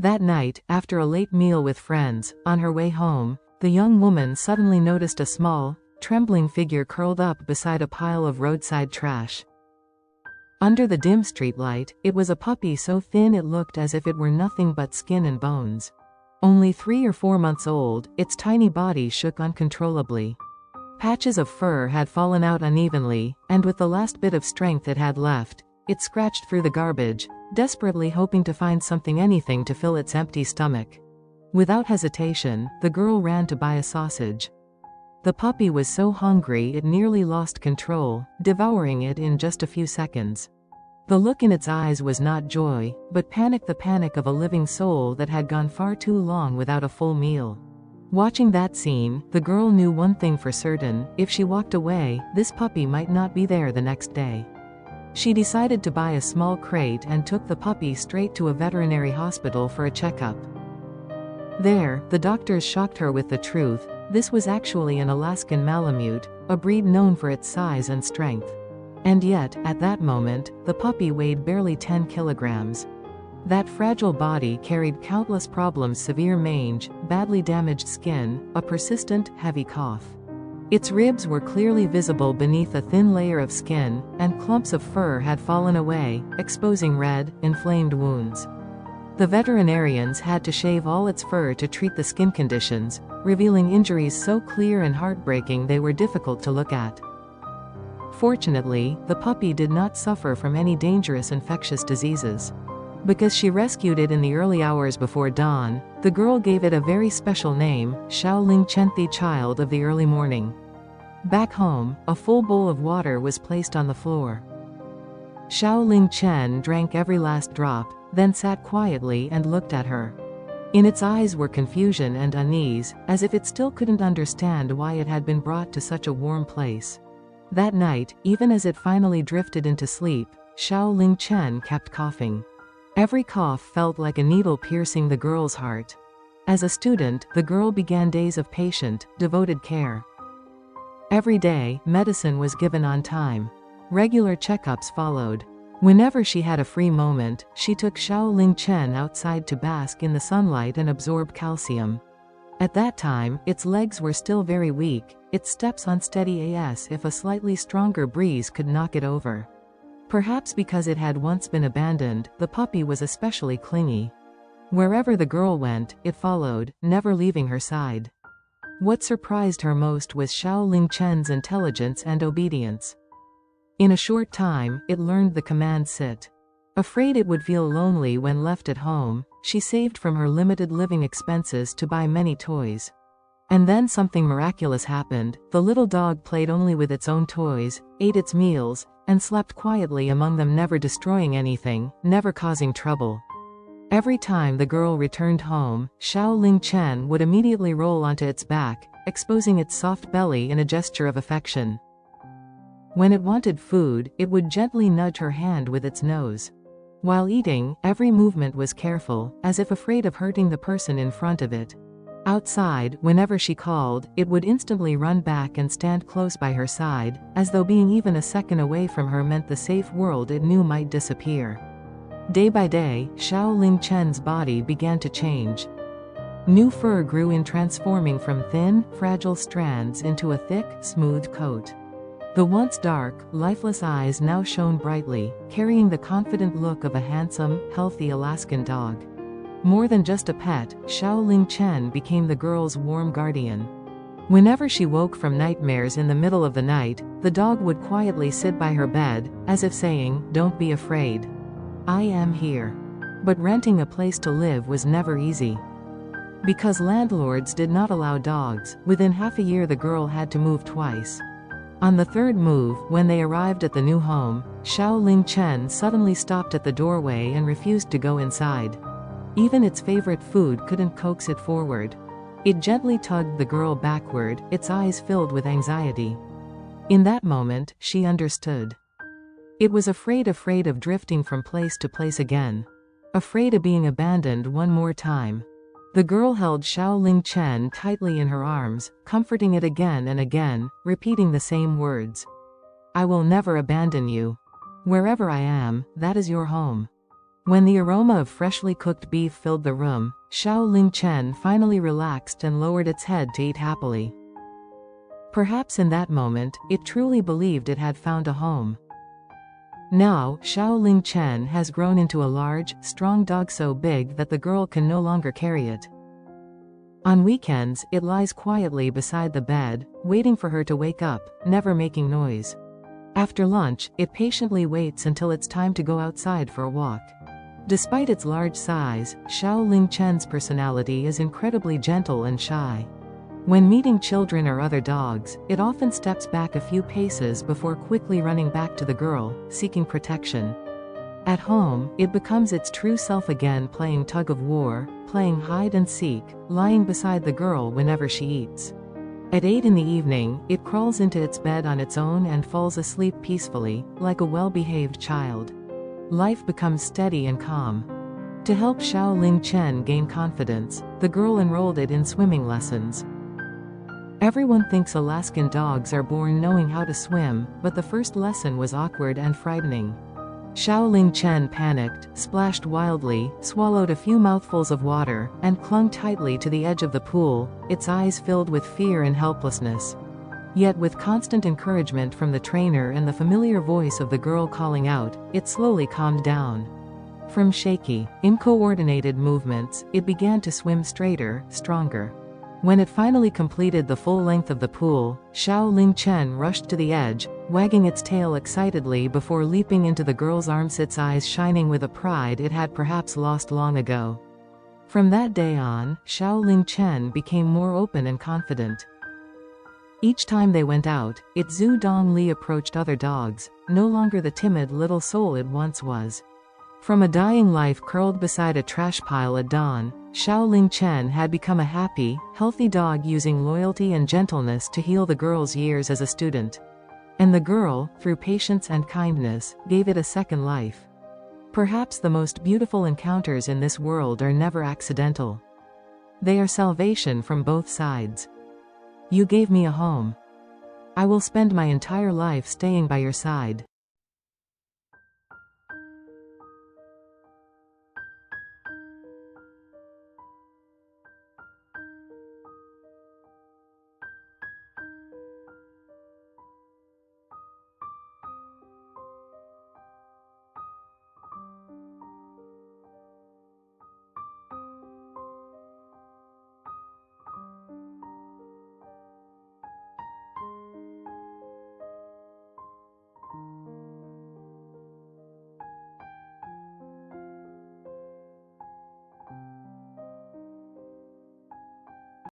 That night, after a late meal with friends, on her way home, the young woman suddenly noticed a small, trembling figure curled up beside a pile of roadside trash. Under the dim streetlight, it was a puppy so thin it looked as if it were nothing but skin and bones. Only 3 or 4 months old, its tiny body shook uncontrollably. Patches of fur had fallen out unevenly, and with the last bit of strength it had left, it scratched through the garbage, desperately hoping to find anything to fill its empty stomach. Without hesitation, the girl ran to buy a sausage. The puppy was so hungry it nearly lost control, devouring it in just a few seconds. The look in its eyes was not joy, but panic, the panic of a living soul that had gone far too long without a full meal. Watching that scene, the girl knew one thing for certain: if she walked away, this puppy might not be there the next day. She decided to buy a small crate and took the puppy straight to a veterinary hospital for a checkup. There, the doctors shocked her with the truth: this was actually an Alaskan Malamute, a breed known for its size and strength. And yet, at that moment, the puppy weighed barely 10 kilograms. That fragile body carried countless problems: severe mange, badly damaged skin, a persistent, heavy cough. Its ribs were clearly visible beneath a thin layer of skin, and clumps of fur had fallen away, exposing red, inflamed wounds. The veterinarians had to shave all its fur to treat the skin conditions, revealing injuries so clear and heartbreaking they were difficult to look at. Fortunately, the puppy did not suffer from any dangerous infectious diseases. Because she rescued it in the early hours before dawn, the girl gave it a very special name: Xiaoling Chen, the child of the early morning. Back home, a full bowl of water was placed on the floor. Xiaoling Chen drank every last drop, then sat quietly and looked at her. In its eyes were confusion and unease, as if it still couldn't understand why it had been brought to such a warm place. That night, even as it finally drifted into sleep, Xiaoling Chen kept coughing. Every cough felt like a needle piercing the girl's heart. As a student, the girl began days of patient, devoted care. Every day, medicine was given on time. Regular checkups followed. Whenever she had a free moment, she took Xiaoling Chen outside to bask in the sunlight and absorb calcium. At that time, its legs were still very weak, its steps unsteady as if a slightly stronger breeze could knock it over. Perhaps because it had once been abandoned, the puppy was especially clingy. Wherever the girl went, it followed, never leaving her side. What surprised her most was Xiaoling Chen's intelligence and obedience. In a short time, it learned the command sit. Afraid it would feel lonely when left at home, she saved from her limited living expenses to buy many toys. And then something miraculous happened: the little dog played only with its own toys, ate its meals, and slept quietly among them, never destroying anything, never causing trouble. Every time the girl returned home, Xiaoling Chen would immediately roll onto its back, exposing its soft belly in a gesture of affection. When it wanted food, it would gently nudge her hand with its nose. While eating, every movement was careful, as if afraid of hurting the person in front of it. Outside, whenever she called, it would instantly run back and stand close by her side, as though being even a second away from her meant the safe world it knew might disappear. Day by day, Xiaoling Chen's body began to change. New fur grew in, transforming from thin, fragile strands into a thick, smooth coat. The once dark, lifeless eyes now shone brightly, carrying the confident look of a handsome, healthy Alaskan dog. More than just a pet, Xiaoling Chen became the girl's warm guardian. Whenever she woke from nightmares in the middle of the night, the dog would quietly sit by her bed, as if saying, "Don't be afraid. I am here." But renting a place to live was never easy. Because landlords did not allow dogs, within half a year the girl had to move twice. On the third move, when they arrived at the new home, Xiaoling Chen suddenly stopped at the doorway and refused to go inside. Even its favorite food couldn't coax it forward. It gently tugged the girl backward, its eyes filled with anxiety. In that moment, she understood. It was afraid of drifting from place to place again. Afraid of being abandoned one more time. The girl held Xiaoling Chen tightly in her arms, comforting it again and again, repeating the same words. "I will never abandon you. Wherever I am, that is your home." When the aroma of freshly cooked beef filled the room, Xiao Ling Chen finally relaxed and lowered its head to eat happily. Perhaps in that moment, it truly believed it had found a home. Now, Xiao Ling Chen has grown into a large, strong dog so big that the girl can no longer carry it. On weekends, it lies quietly beside the bed, waiting for her to wake up, never making noise. After lunch, it patiently waits until it's time to go outside for a walk. Despite its large size, Xiao Ling Chen's personality is incredibly gentle and shy. When meeting children or other dogs, it often steps back a few paces before quickly running back to the girl, seeking protection. At home, it becomes its true self again, playing tug-of-war, playing hide-and-seek, lying beside the girl whenever she eats. At 8 in the evening, it crawls into its bed on its own and falls asleep peacefully, like a well-behaved child. Life becomes steady and calm. To help Xiao Ling Chen gain confidence, the girl enrolled it in swimming lessons. Everyone thinks Alaskan dogs are born knowing how to swim, but the first lesson was awkward and frightening. Xiao Ling Chen panicked, splashed wildly, swallowed a few mouthfuls of water, and clung tightly to the edge of the pool, its eyes filled with fear and helplessness. Yet with constant encouragement from the trainer and the familiar voice of the girl calling out, it slowly calmed down. From shaky, uncoordinated movements, it began to swim straighter, stronger. When it finally completed the full length of the pool, Xiao Ling Chen rushed to the edge, wagging its tail excitedly before leaping into the girl's arms, its eyes shining with a pride it had perhaps lost long ago. From that day on, Xiao Ling Chen became more open and confident. Each time they went out, its Zhu Dong Li approached other dogs, no longer the timid little soul it once was. From a dying life curled beside a trash pile at dawn, Xiao Ling Chen had become a happy, healthy dog using loyalty and gentleness to heal the girl's years as a student. And the girl, through patience and kindness, gave it a second life. Perhaps the most beautiful encounters in this world are never accidental. They are salvation from both sides. You gave me a home. I will spend my entire life staying by your side.